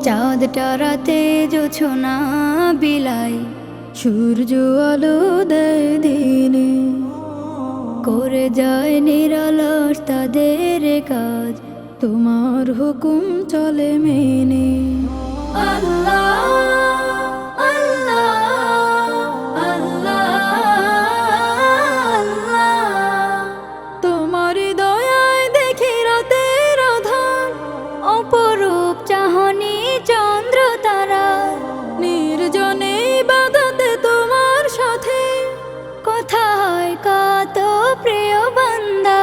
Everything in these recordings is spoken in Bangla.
চাঁদটা রাতে জোছনা বিলাই, সূর্য আলো দেয় দিনে, করে যায় নিরলস তাদের কাজ, তোমার হুকুম চলে মেনে। আল্লাহ আল্লাহ আল্লাহ, তোমার দয়ায় দেখি রাতের আধার, অপরূপ চাহনি চন্দ্র তারা, নির্জনে ইবাদতে তোমার সাথে, কথা হয় কত প্রিয় বান্দা।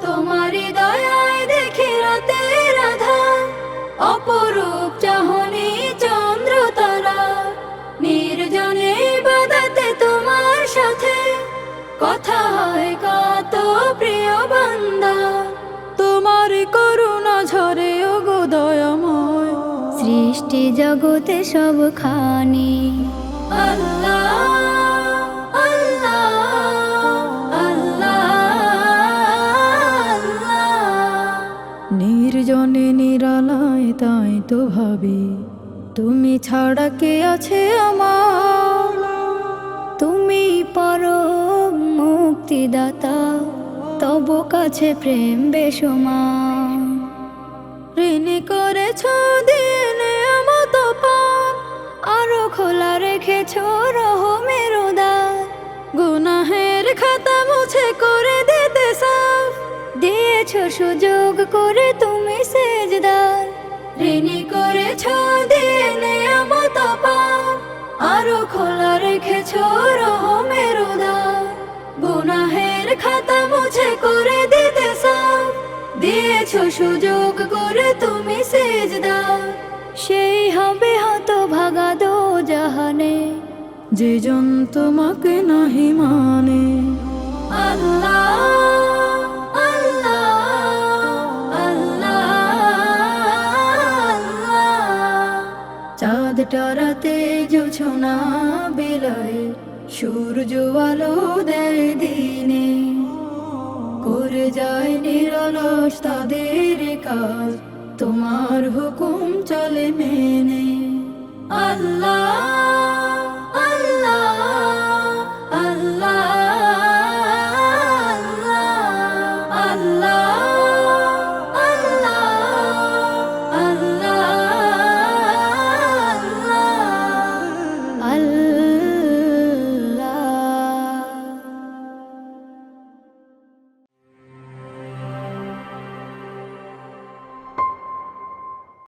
তোমার দয়ায় দেখি রাতের আধার, অপরূপ চাহনি চন্দ্র তারা, নির্জনে ইবাদতে তোমার সাথে, কথা হয় কত প্রিয় বান্দা। তোমার করুণা ঝরে ওগো দয়াময়, সৃষ্টি জগতে সবখানি। আল্লাহ আল্লাহ আল্লাহ, নির্জনে নিরালায় তাই তো ভাবি, তুমি ছাড়া কে আছে আমার, তুমি পরম মুক্তিদাতা, তব কাছে প্রেম বেসমান। ঋণী করেছ দিনে আমত পাপ, আরো খোলা রেখেছ রহমের দ্বার, গুনাহের খাতা মুছে করে দিতে সাফ, দিয়েছ সুযোগ করে তুমি সেজদার। ঋণী করেছ দিনে আমত পাপ, আরো খোলা রেখেছ রহমের দ্বার, গুনাহের খাতা মুছে করে দিতে সাফ, দিয়েছ সুযোগ করে তুমি সেজদার। সেই হবে হতভাগা দোজাহানে, যে জন তোমাকে নাহি মানে। আল্লাহ আল্লাহ আল্লাহ, চাঁদটা রাতে জোছনা বিলায়, সূর্য আলো দেয় দিনে, করে যায় নিরলস তাদের কাজ, তোমার হুকুম চলে মেনে। আল্লাহ